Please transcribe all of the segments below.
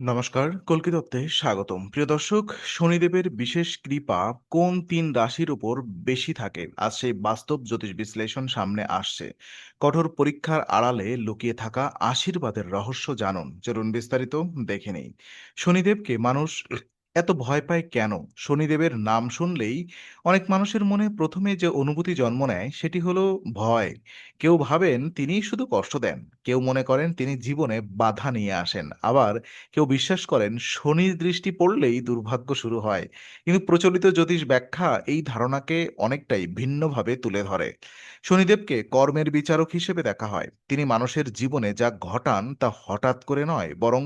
নমস্কার, কল্কিদত্তে স্বাগতম। প্রিয় দর্শক, শনিদেবের বিশেষ কৃপা কোন ৩ রাশির উপর বেশি থাকে? আজ সেই বাস্তব জ্যোতিষ বিশ্লেষণ সামনে আসছে। কঠোর পরীক্ষার আড়ালে লুকিয়ে থাকা আশীর্বাদের রহস্য জানুন। চলুন বিস্তারিত দেখে নেই। শনিদেবকে মানুষ এত ভয় পায় কেন? শনিদেবের নাম শুনলেই অনেক মানুষের মনে ১ম এ যে অনুভূতি জন্ম নেয় সেটি হলো ভয়। কেউ ভাবেন তিনি শুধু কষ্ট দেন, কেউ মনে করেন তিনি জীবনে বাধা নিয়ে আসেন। আবার কেউ বিশ্বাস করেন শনির দৃষ্টি পড়লেই দুর্ভাগ্য শুরু হয়। কিন্তু প্রচলিত জ্যোতিষ ব্যাখ্যা এই ধারণাকে অনেকটাই ভিন্নভাবে তুলে ধরে। শনিদেবকে কর্মের বিচারক হিসেবে দেখা হয়। তিনি মানুষের জীবনে যা ঘটান তা হঠাৎ করে নয়, বরং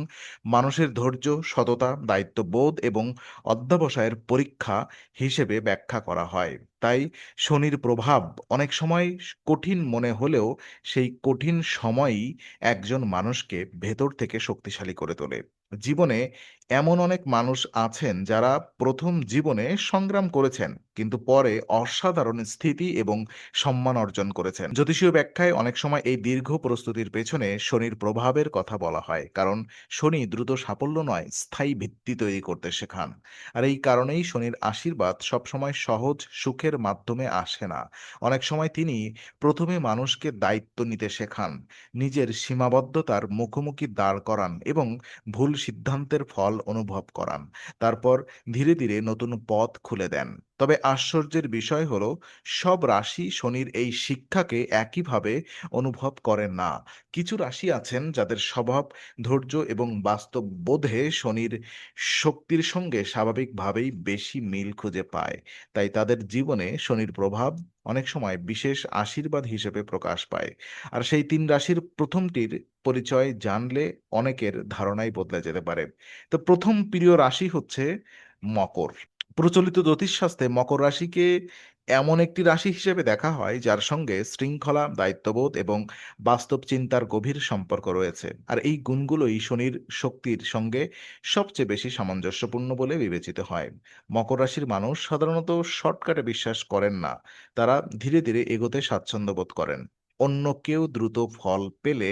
মানুষের ধৈর্য, সততা, দায়িত্ববোধ এবং অধ্যবসায়ের পরীক্ষা হিসেবে ব্যাখ্যা করা হয়। তাই শনির প্রভাব অনেক সময় কঠিন মনে হলেও সেই কঠিন সময়ই একজন মানুষকে ভেতর থেকে শক্তিশালী করে তোলে। জীবনে এমন অনেক মানুষ আছেন যারা ১ম জীবনে সংগ্রাম করেছেন, কিন্তু পরে অসাধারণ স্থিতি এবং সম্মান অর্জন করেছেন। জ্যোতিষীয় ব্যাখ্যায় অনেক সময় এই দীর্ঘ প্রস্তুতির পেছনে শনির প্রভাবের কথা বলা হয়। কারণ শনি দ্রুত সাফল্য নয়, স্থায়ী ভিত্তি তৈরি করতে শেখান। আর এই কারণেই শনির আশীর্বাদ সবসময় সহজ সুখের মাধ্যমে আসে না। অনেক সময় তিনি ১ম এ মানুষকে দায়িত্ব নিতে শেখান, নিজের সীমাবদ্ধতার মুখোমুখি দাঁড় করান এবং ভুল সিদ্ধান্তের ফল অনুভব করান। তারপর ধীরে ধীরে নতুন পথ খুলে দেন। তবে আশ্চর্যের বিষয় হলো, সব রাশি শনির এই শিক্ষাকে একইভাবে অনুভব করেন না। কিছু রাশি আছেন যাদের স্বভাব, ধৈর্য এবং বাস্তব বোধে শনির শক্তির সঙ্গে স্বাভাবিকভাবেই বেশি মিল খুঁজে পায়। তাই তাদের জীবনে শনির প্রভাব অনেক সময় বিশেষ আশীর্বাদ হিসেবে প্রকাশ পায়। আর সেই ৩ রাশির ১ম টির পরিচয় জানলে অনেকের ধারণাই বদলে যেতে পারে। তো ১ম প্রিয় রাশি হচ্ছে মকর। প্রচলিত জ্যোতিষশাস্ত্রে মকর রাশিকে এমন একটি রাশি হিসেবে দেখা হয় যার সঙ্গে শৃঙ্খলা, দায়িত্ববোধ এবং বাস্তব চিন্তার গভীর সম্পর্ক রয়েছে। আর এই গুণগুলোই শনির শক্তির সঙ্গে সবচেয়ে বেশি সামঞ্জস্যপূর্ণ বলে বিবেচিত হয়। মকর রাশির মানুষ সাধারণত শর্টকাটে বিশ্বাস করেন না। তারা ধীরে ধীরে এগোতে স্বাচ্ছন্দ্য বোধ করেন। অন্য কেউ দ্রুত ফল পেলে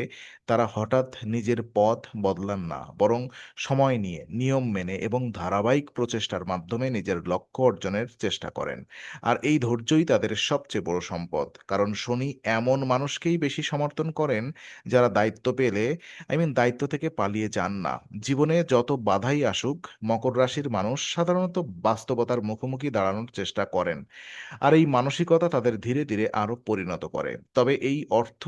তারা হঠাৎ নিজের পথ বদলান না, বরং সময় নিয়ে, নিয়ম মেনে এবং ধারাবাহিক প্রচেষ্টার মাধ্যমে নিজের লক্ষ্য অর্জনের চেষ্টা করেন। আর এই ধৈর্যই তাদের সবচেয়ে বড় সম্পদ। কারণ শনি এমন মানুষকেই বেশি সমর্থন করেন যারা দায়িত্ব পেলে দায়িত্ব থেকে পালিয়ে যান না। জীবনে যত বাধাই আসুক, মকর রাশির মানুষ সাধারণত বাস্তবতার মুখোমুখি দাঁড়ানোর চেষ্টা করেন। আর এই মানসিকতা তাদের ধীরে ধীরে আরো পরিণত করে। তবে এই অর্থ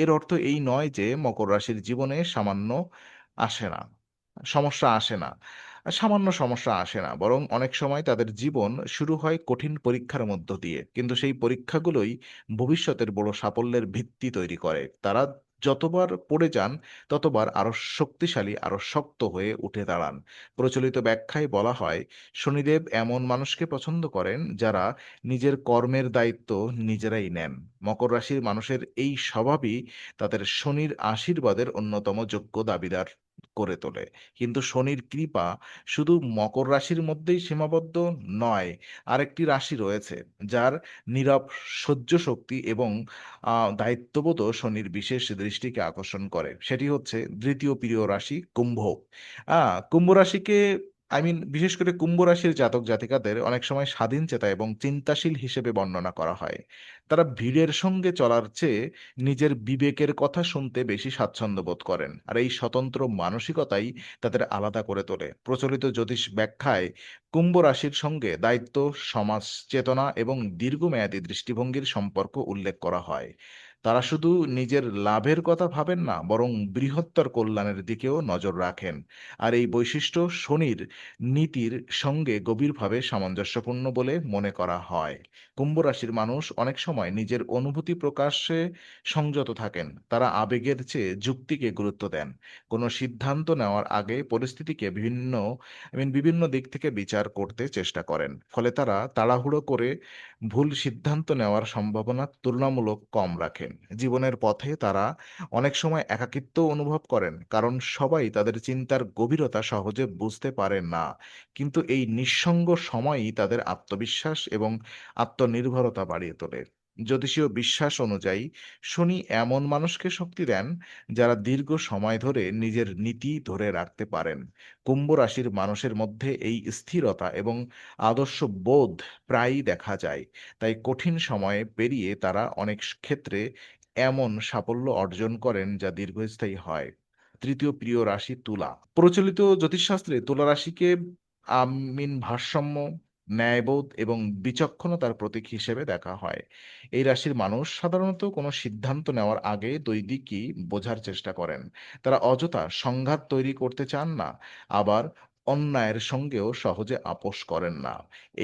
এর অর্থ এই নয় যে মকর রাশির জীবনে আসে না সমস্যা আসে না। সামান্য সমস্যা আসে না। বরং অনেক সময় তাদের জীবন শুরু হয় কঠিন পরীক্ষার মধ্য দিয়ে। কিন্তু সেই পরীক্ষাগুলোই ভবিষ্যতের বড় সাফল্যের ভিত্তি তৈরি করে। তারা যতবার পড়ে যান, ততবার আরো শক্তিশালী, আরো শক্ত হয়ে উঠে দাঁড়ান। প্রচলিত ব্যাখ্যায় বলা হয়, শনিদেব এমন মানুষকে পছন্দ করেন যারা নিজের কর্মের দায়িত্ব নিজেরাই নেন। মকর রাশির মানুষের এই স্বভাবই তাদের শনির আশীর্বাদের অন্যতম যোগ্য দাবিদার করে তোলে। কিন্তু শনির কৃপা শুধু মকর রাশির মধ্যেই সীমাবদ্ধ নয়। আরেকটি রাশি রয়েছে যার নীরব সহ্য শক্তি এবং দায়িত্ববোধও শনির বিশেষ দৃষ্টিকে আকর্ষণ করে। সেটি হচ্ছে ৩য় প্রিয় রাশি কুম্ভ। আ কুম্ভ রাশিকে বিশেষ করে কুম্ভ রাশির জাতক জাতিকাদের অনেক সময় স্বাধীনচেতা এবং চিন্তাশীল হিসেবে বর্ণনা করা হয়। তারা ভিড়ের সঙ্গে চলার চেয়ে নিজের বিবেকের কথা শুনতে বেশি স্বাচ্ছন্দ্য বোধ করেন। আর এই স্বতন্ত্র মানসিকতাই তাদের আলাদা করে তোলে। প্রচলিত জ্যোতিষ ব্যাখ্যায় কুম্ভ রাশির সঙ্গে দায়িত্ব, সমাজ চেতনা এবং দীর্ঘমেয়াদী দৃষ্টিভঙ্গির সম্পর্ক উল্লেখ করা হয়। তারা শুধু নিজের লাভের কথা ভাবেন না, বরং বৃহত্তর কল্যাণের দিকেও নজর রাখেন। আর এই বৈশিষ্ট্য শনির নীতির সঙ্গে গভীরভাবে সামঞ্জস্যপূর্ণ বলে মনে করা হয়। কুম্ভ রাশির মানুষ অনেক সময় নিজের অনুভূতি প্রকাশে সংযত থাকেন। তারা আবেগের চেয়ে যুক্তিকে গুরুত্ব দেন। কোনো সিদ্ধান্ত নেওয়ার আগে পরিস্থিতিকে বিভিন্ন দিক থেকে বিচার করতে চেষ্টা করেন। ফলে তারা তাড়াহুড়ো করে ভুল সিদ্ধান্ত নেওয়ার সম্ভাবনা তুলনামূলক কম রাখেন। জীবনের পথে তারা অনেক সময় একাকিত্ব অনুভব করেন, কারণ সবাই তাদের চিন্তার গভীরতা সহজে বুঝতে পারে না। কিন্তু এই নিঃসঙ্গ সময়ই তাদের আত্মবিশ্বাস এবং আত্মনির্ভরতা বাড়িয়ে তোলে। জ্যোতিষীয় বিশ্বাস অনুযায়ী শনি এমন মানুষকে শক্তি দেন যারা দীর্ঘ সময় ধরে নিজের নীতি ধরে রাখতে পারেন। কুম্ভ রাশির মানুষের মধ্যে এই স্থিরতা এবং আদর্শ বোধ প্রায়ই দেখা যায়। তাই কঠিন সময়ে পেরিয়ে তারা অনেক ক্ষেত্রে এমন সাফল্য অর্জন করেন যা দীর্ঘস্থায়ী হয়। তৃতীয় প্রিয় রাশি তুলা। প্রচলিত জ্যোতিষশাস্ত্রে তুলা রাশিকে ভারসাম্য, ন্যায়বোধ এবং বিচক্ষণতার প্রতীক হিসেবে দেখা হয়। এই রাশির মানুষ সাধারণত কোনো সিদ্ধান্ত নেওয়ার আগে দৈদিকই বোঝার চেষ্টা করেন। তারা অযথা সংঘাত তৈরি করতে চান না, আবার অন্যায়ের সঙ্গেও সহজে আপোস করেন না।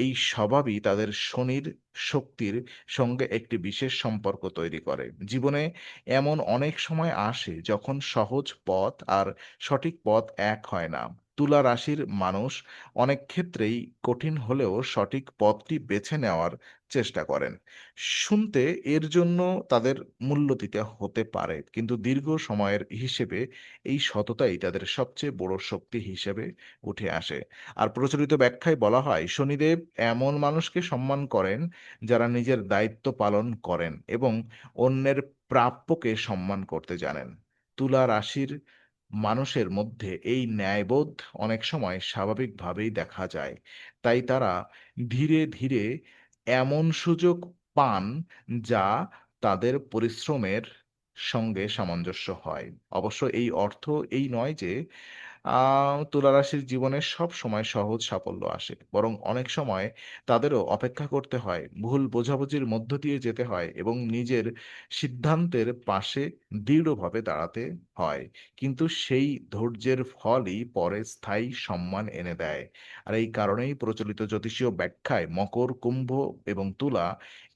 এই স্বভাবই তাদের শনির শক্তির সঙ্গে একটি বিশেষ সম্পর্ক তৈরি করে। জীবনে এমন অনেক সময় আসে যখন সহজ পথ আর সঠিক পথ এক হয় না। তুলা রাশির মানুষ অনেক ক্ষেত্রেই কঠিন হলেও সঠিক পথটি বেছে নেওয়ার চেষ্টা করেন। শুনতে এর জন্য তাদের মূল্য দিতে হতে পারে, কিন্তু দীর্ঘ সময়ের হিসেবে এই সততাই তাদের সবচেয়ে বড় শক্তি হিসেবে উঠে আসে। আর প্রচলিত ব্যাখ্যায় বলা হয়, শনিদেব এমন মানুষকে সম্মান করেন যারা নিজের দায়িত্ব পালন করেন এবং অন্যের প্রাপ্যকে সম্মান করতে জানেন। তুলা রাশির মানুষের মধ্যে এই ন্যায়বোধ অনেক সময় স্বাভাবিকভাবেই দেখা যায়। তাই তারা ধীরে ধীরে এমন সুযোগ পান যা তাদের পরিশ্রমের সঙ্গে সামঞ্জস্য হয়। অবশ্য এই অর্থ এই নয় যে তুলা রাশির জীবনে সবসময় সহজ সাফল্য আসে। বরং অনেক সময় তাদেরও অপেক্ষা করতে হয়, ভুল বোঝাবুঝির মধ্য দিয়ে যেতে হয় এবং নিজের সিদ্ধান্তের পাশে দৃঢ়ভাবে দাঁড়াতে হয়। কিন্তু সেই ধৈর্যের ফলই পরে স্থায়ী সম্মান এনে দেয়। আর এই কারণেই প্রচলিত জ্যোতিষীয় ব্যাখ্যায় মকর, কুম্ভ এবং তুলা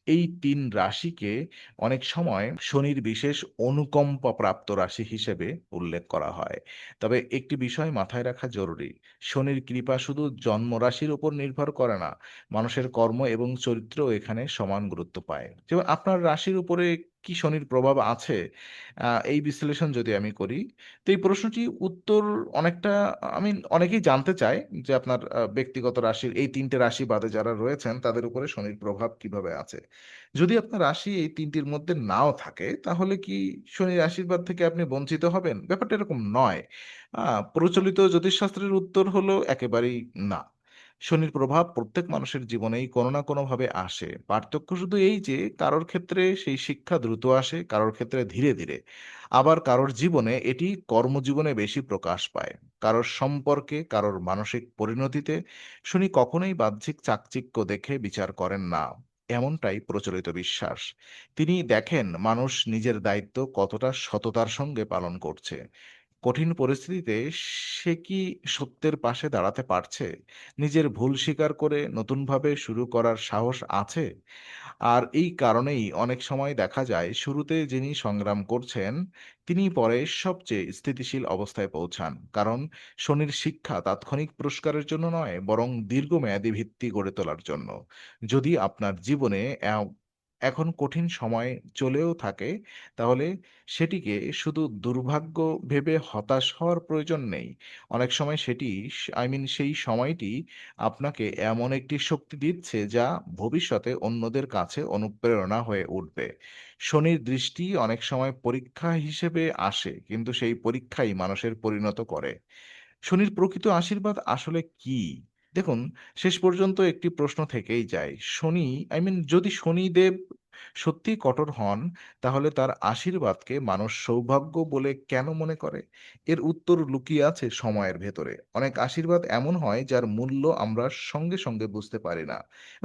এই ৩ রাশিকে অনেক সময় শনির বিশেষ অনুকম্পা প্রাপ্ত রাশি হিসেবে উল্লেখ করা হয়। তবে একটি বিষয় মাথায় রাখা জরুরি। শনির কৃপা শুধু জন্মরাশির উপর নির্ভর করে না। মানুষের কর্ম এবং চরিত্রও এখানে সমান গুরুত্ব পায়। যেমন আপনার রাশির উপরে কি শনির প্রভাব আছে? এই বিশ্লেষণ যদি আমি করি, তো এই প্রশ্নটির উত্তর অনেকটা অনেকেই জানতে চায় যে আপনার ব্যক্তিগত রাশির এই ৩ টে রাশি বাদে যারা রয়েছেন তাদের উপরে শনির প্রভাব কিভাবে আছে? যদি আপনার রাশি এই ৩ টির মধ্যে নাও থাকে, তাহলে কি শনির আশীর্বাদ থেকে আপনি বঞ্চিত হবেন? ব্যাপারটা এরকম নয়। আ প্রচলিত জ্যোতিষশাস্ত্রের উত্তর হলো একেবারেই না। শনির প্রভাব প্রত্যেক মানুষের জীবনেই কোনো না কোনোভাবে আসে। পার্থক্য শুধু এই যে কারোর ক্ষেত্রে সেই শিক্ষা দ্রুত আসে, কারোর ক্ষেত্রে ধীরে, ধীরে। আবার কারোর জীবনে এটি কর্মজীবনে বেশি প্রকাশ পায়। কারোর সম্পর্কে, কারোর মানসিক পরিণতিতে শনি কখনোই বাহ্যিক চাকচিক্য দেখে বিচার করেন না। এমনটাই প্রচলিত বিশ্বাস। তিনি দেখেন মানুষ নিজের দায়িত্ব কতটা সততার সঙ্গে পালন করছে। কঠিন পরিস্থিতিতে সে কি সত্যের পাশে দাঁড়াতে পারছে? নিজের ভুল স্বীকার করে নতুনভাবে শুরু করার সাহস আছে? আর এই কারণেই অনেক সময় দেখা যায় শুরুতে যিনি সংগ্রাম করছেন, তিনি পরে সবচেয়ে স্থিতিশীল অবস্থায় পৌঁছান। কারণ শনির শিক্ষা তাৎক্ষণিক পুরস্কারের জন্য নয়, বরং দীর্ঘমেয়াদী ভিত্তি গড়ে তোলার জন্য। যদি আপনার জীবনে এখন কঠিন সময় চলেও থাকে, তাহলে সেটিকে শুধু দুর্ভাগ্য ভেবে হতাশ হওয়ার প্রয়োজন নেই। অনেক সময় সেটি সেই সময়টি আপনাকে এমন একটি শক্তি দিচ্ছে যা ভবিষ্যতে অন্যদের কাছে অনুপ্রেরণা হয়ে উঠবে। শনির দৃষ্টি অনেক সময় পরীক্ষা হিসেবে আসে, কিন্তু সেই পরীক্ষাই মানুষের পরিণত করে। শনির প্রকৃত আশীর্বাদ আসলে কি? দেখুন, শেষ পর্যন্ত একটি প্রশ্ন থেকেই যায়। শনি যদি শনিদেব সত্যিই কঠোর হন, তাহলে তার আশীর্বাদকে মানুষ সৌভাগ্য বলে কেন মনে করে? এর উত্তর লুকিয়ে আছে সময়ের ভেতরে। অনেক আশীর্বাদ এমন হয় যার মূল্য আমরা সঙ্গে, সঙ্গে বুঝতে পারি না।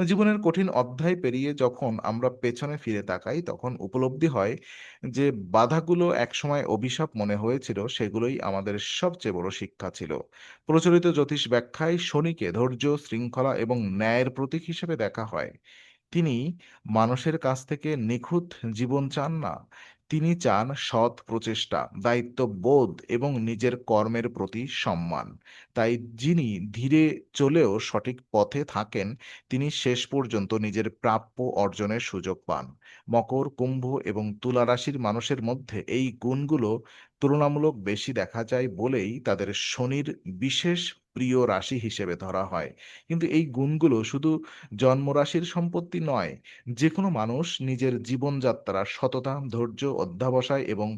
জীবনের কঠিন অধ্যায় পেরিয়ে যখন আমরা পেছনে ফিরে তাকাই, তখন উপলব্ধি হয় যে বাধাগুলো একসময় অভিশাপ মনে হয়েছিল, সেগুলোই আমাদের সবচেয়ে বড় শিক্ষা ছিল। প্রচলিত জ্যোতিষ ব্যাখ্যায় শনিকে ধৈর্য, শৃঙ্খলা এবং ন্যায়ের প্রতীক হিসেবে দেখা হয়। তিনি মানুষের কাছ থেকে নিখুঁত জীবন চান না। তিনি চান সৎ প্রচেষ্টা, দায়িত্ববোধ এবং নিজের কর্মের প্রতি সম্মান। তাই যিনি ধীরে চলেও সঠিক পথে থাকেন, তিনি শেষ পর্যন্ত নিজের প্রাপ্য অর্জনের সুযোগ পান। মকর, কুম্ভ এবং তুলা রাশির মানুষের মধ্যে এই গুণগুলো তুলনামূলক বেশি দেখা যায় বলেই তাদের শনির বিশেষ প্রিয় রাশি হিসেবে ধরা হয়। কিন্তু এই গুণগুলো শুধু জন্মরাশির সম্পত্তি নয়। যেকোনো মানুষ নিজের জীবনযাত্রার সততা, ধৈর্য, অধ্যবসায় এবং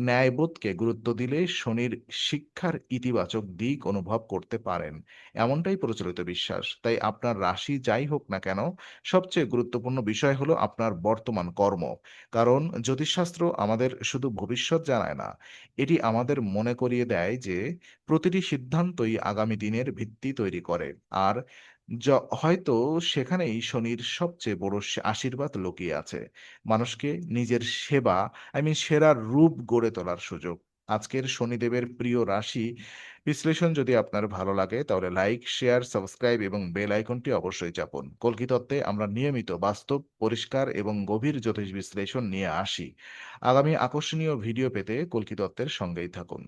ন্যায়বোধকে গুরুত্ব দিলে শনির শিক্ষার ইতিবাচক দিক অনুভব করতে পারেন। এমনটাই প্রচলিত বিশ্বাস। তাই আপনার রাশি যাই হোক না কেন, সবচেয়ে গুরুত্বপূর্ণ বিষয় হলো আপনার বর্তমান কর্ম। কারণ জ্যোতিষশাস্ত্র আমাদের শুধু ভবিষ্যৎ জানায় না, এটি আমাদের মনে করিয়ে দেয় যে প্রতিটি সিদ্ধান্তই আগামী দিনের ভিত্তি তৈরি করে। আর হয়তো সেখানেই শনির সবচেয়ে বড় আশীর্বাদ লুকিয়ে আছে। মানুষকে নিজের সেরা রূপ গড়ে তোলার সুযোগ। আজকের শনিদেবের প্রিয় রাশি বিশ্লেষণ যদি আপনার ভালো লাগে তাহলে লাইক, শেয়ার, সাবস্ক্রাইব এবং বেল আইকনটি অবশ্যই চাপুন। কল্কি তত্ত্বে আমরা নিয়মিত বাস্তব, পরিষ্কার এবং গভীর জ্যোতিষ বিশ্লেষণ নিয়ে আসি। আগামী আকর্ষণীয় ভিডিও পেতে কল্কি তত্ত্বের সঙ্গেই থাকুন।